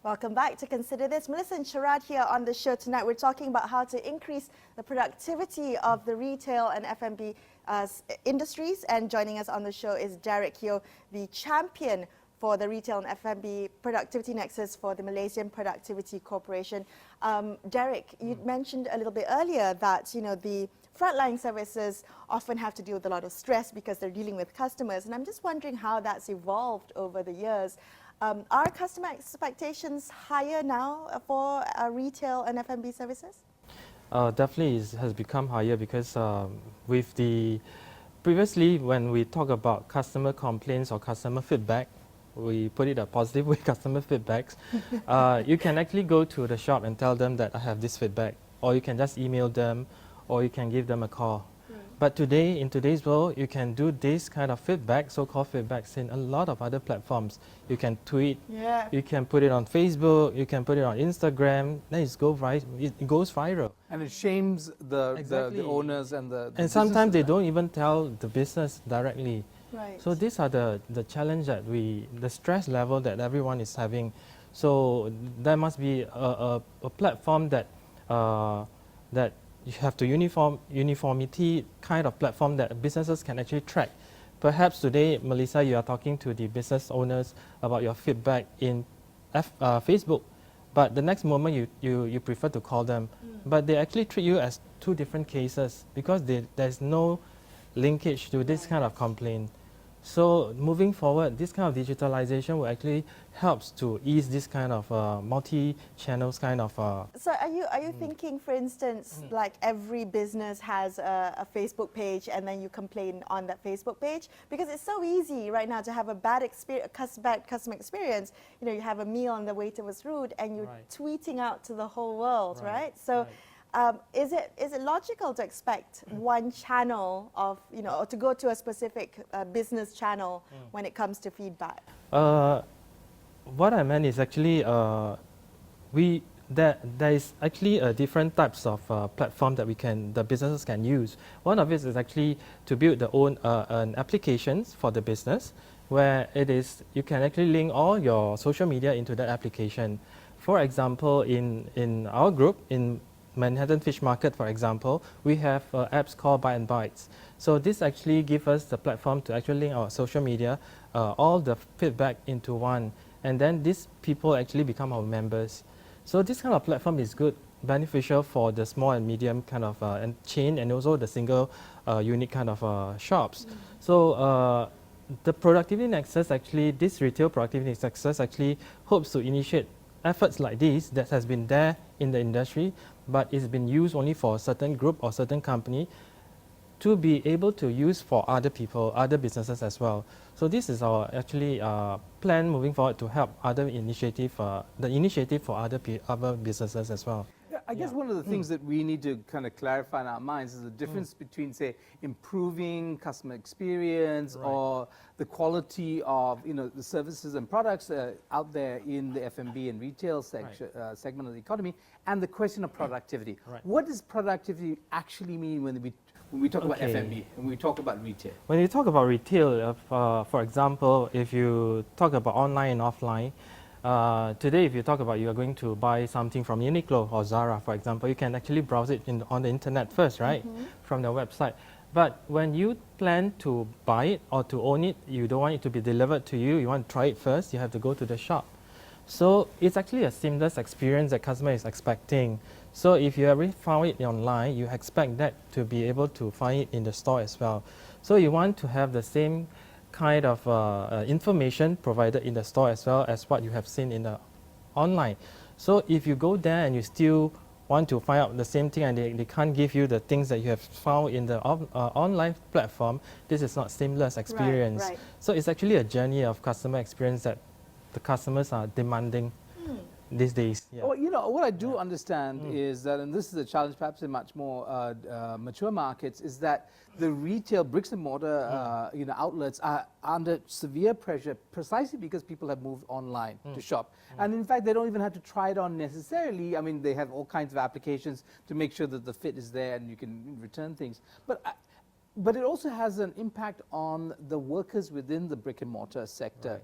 Welcome back to Consider This. Melisa and Sharaad here on the show tonight. We're talking about how to increase the productivity of the retail and F&B industries. And joining us on the show is Deric Yeo, the champion for the retail and F&B productivity nexus for the Malaysian Productivity Corporation. Deric, you mentioned a little bit earlier that the frontline services often have to deal with a lot of stress because they're dealing with customers. And I'm just wondering how that's evolved over the years. Are customer expectations higher now for retail and F&B services? Definitely it has become higher because previously when we talk about customer complaints or customer feedback, we put it a positive way, customer feedbacks. You can actually go to the shop and tell them that I have this feedback, or you can just email them, or you can give them a call. But today, in today's world, you can do this kind of feedback, so-called feedbacks, in a lot of other platforms. You can tweet, you can put it on Facebook, you can put it on Instagram, then it goes viral. And it shames the owners and And sometimes they don't even tell the business directly. Right. So these are the challenge that the stress level that everyone is having. So there must be a platform that you have to uniformity kind of platform that businesses can actually track. Perhaps today, Melisa, you are talking to the business owners about your feedback in Facebook, but the next moment you prefer to call them. But they actually treat you as two different cases because there's no linkage to this kind of complaint. So moving forward, this kind of digitalization will actually helps to ease this kind of multi-channels kind of. So are you thinking, for instance, like every business has a Facebook page and then you complain on that Facebook page? Because it's so easy right now to have a bad customer experience. You have a meal and the waiter was rude and you're tweeting out to the whole world, right? So. Is it logical to expect one channel of, or to go to a specific business channel when it comes to feedback? What I meant is actually there is actually different types of platform that the businesses can use. One of it is actually to build their own an applications for the business, where you can actually link all your social media into that application. For example, in our group, in Manhattan Fish Market, for example, we have apps called Bite and Bites. So this actually gives us the platform to actually link our social media, all the feedback into one, and then these people actually become our members. So this kind of platform is good, beneficial for the small and medium kind of chain, and also the single unique kind of shops. So the Productivity Nexus actually, this retail Productivity Nexus actually hopes to initiate efforts like these that has been there in the industry, but it's been used only for a certain group or certain company to be able to use for other people, other businesses as well. So this is our actually plan moving forward to help other initiative, the initiative for other businesses as well. I guess one of the things that we need to kind of clarify in our minds is the difference between, say, improving customer experience or the quality of the services and products out there in the F&B and retail segment of the economy, and the question of productivity. What does productivity actually mean when we talk about F&B and we talk about retail? When you talk about retail, for example, if you talk about online and offline, today, if you talk about you are going to buy something from Uniqlo or Zara, for example, you can actually browse it on the internet first, right, from the website. But when you plan to buy it or to own it, you don't want it to be delivered to you, you want to try it first, you have to go to the shop. So it's actually a seamless experience that customer is expecting. So if you already found it online, you expect that to be able to find it in the store as well. So you want to have the same kind of information provided in the store as well as what you have seen in the online. So if you go there and you still want to find out the same thing and they can't give you the things that you have found in the online platform, this is not seamless experience. So it's actually a journey of customer experience that the customers are demanding these days. Well, what I do understand is that, and this is a challenge perhaps in much more mature markets, is that the retail bricks and mortar outlets are under severe pressure precisely because people have moved online to shop. And in fact, they don't even have to try it on necessarily. I mean, they have all kinds of applications to make sure that the fit is there and you can return things. But But it also has an impact on the workers within the brick and mortar sector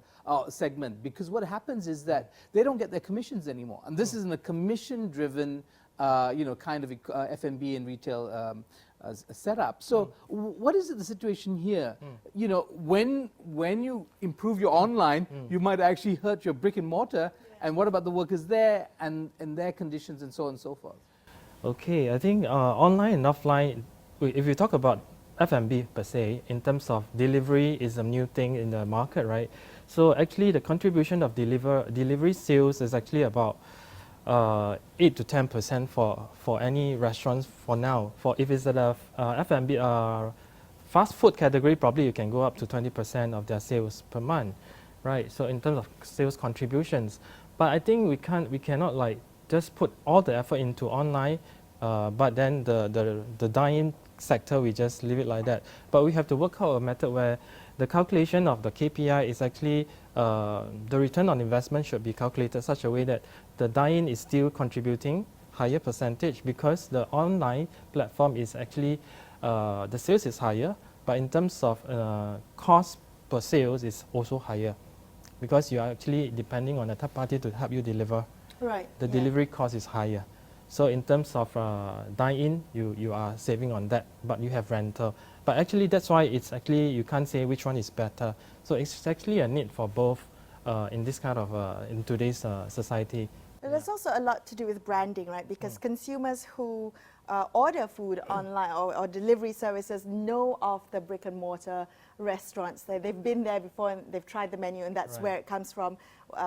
segment, because what happens is that they don't get their commissions anymore, and this is in a commission-driven, kind of F&B and retail setup. So, what is the situation here? You know, when you improve your online, you might actually hurt your brick and mortar. And what about the workers there and their conditions and so on and so forth? Okay, I think online and offline, if you talk about F&B per se, in terms of delivery is a new thing in the market, right? So actually the contribution of delivery sales is actually about 8 to 10% for any restaurants for now. For if it's at a F&B fast food category, probably you can go up to 20% of their sales per month, right? So in terms of sales contributions, but I think we cannot like just put all the effort into online, but then the dine-in sector, we just leave it like that. But we have to work out a method where the calculation of the KPI is actually, the return on investment should be calculated such a way that the dine-in is still contributing higher percentage, because the online platform is actually, the sales is higher, but in terms of cost per sales is also higher, because you are actually depending on a third party to help you deliver. Right. The delivery cost is higher. So in terms of dine-in, you are saving on that, but you have rental. But actually that's why it's actually, you can't say which one is better. So it's actually a need for both in this kind of, in today's society. There's also a lot to do with branding, right? Because consumers who order food online or delivery services know of the brick and mortar restaurants. They've been there before and they've tried the menu, and that's where it comes from,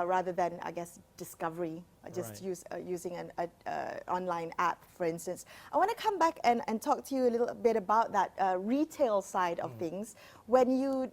rather than, I guess, discovery, just using an online app, for instance. I want to come back and talk to you a little bit about that retail side of things. When you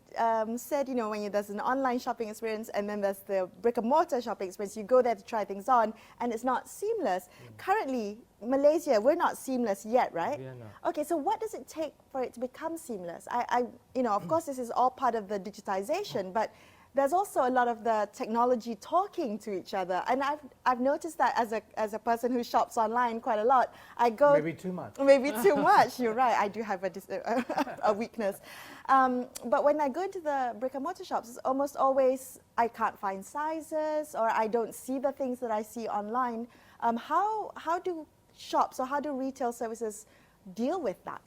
said, you know, there's an online shopping experience and then there's the brick and mortar shopping experience, you go there to try things on and it's not seamless. Currently, Malaysia, we're not seamless yet, right? We are not. Okay, so what does it take for it to become seamless? Of course, this is all part of the digitization, but there's also a lot of the technology talking to each other, and I've noticed that as a person who shops online quite a lot, I go maybe too much. Maybe too much. You're right. I do have a weakness, but when I go into the brick and mortar shops, it's almost always I can't find sizes, or I don't see the things that I see online. How do shops or how do retail services deal with that?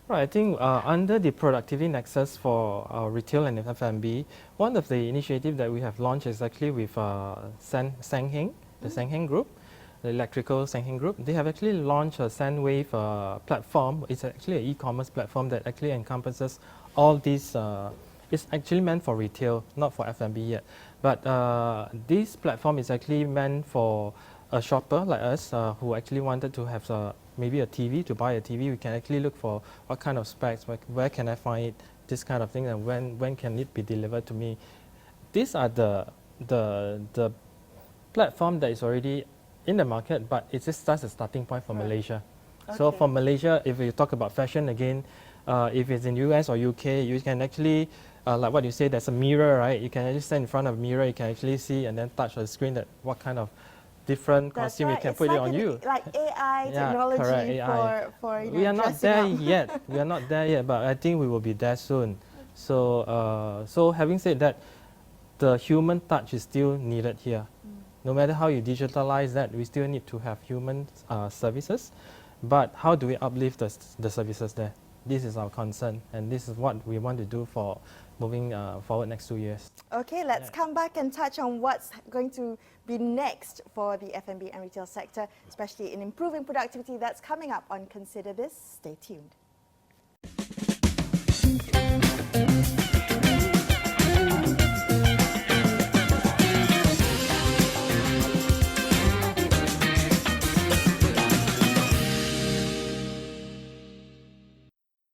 Right, I think under the Productivity Nexus for retail and F&B, one of the initiatives that we have launched is actually with Sangheng, the Sangheng Group, the electrical Sangheng Group. They have actually launched a Sandwave platform. It's actually an e-commerce platform that actually encompasses all these. It's actually meant for retail, not for F&B yet. But this platform is actually meant for a shopper like us who actually wanted to have maybe a TV, to buy a TV. We can actually look for what kind of specs, where can I find it, this kind of thing, and when can it be delivered to me. These are the platform that is already in the market, but it's just a starting point for Malaysia. Okay. So for Malaysia, if you talk about fashion again, if it's in US or UK, you can actually, like what you say, there's a mirror, right? You can actually stand in front of a mirror, you can actually see and then touch the screen that what kind of different costume you can put it on you. Like AI technology, correct, AI. for we are not there up. yet. We are not there yet, but I think we will be there soon. So, so having said that, the human touch is still needed here. No matter how you digitalize that, we still need to have human services. But how do we uplift the services there? This is our concern, and this is what we want to do for moving forward next 2 years. Okay, let's come back and touch on what's going to be next for the F&B and retail sector, especially in improving productivity. That's coming up on Consider This. Stay tuned.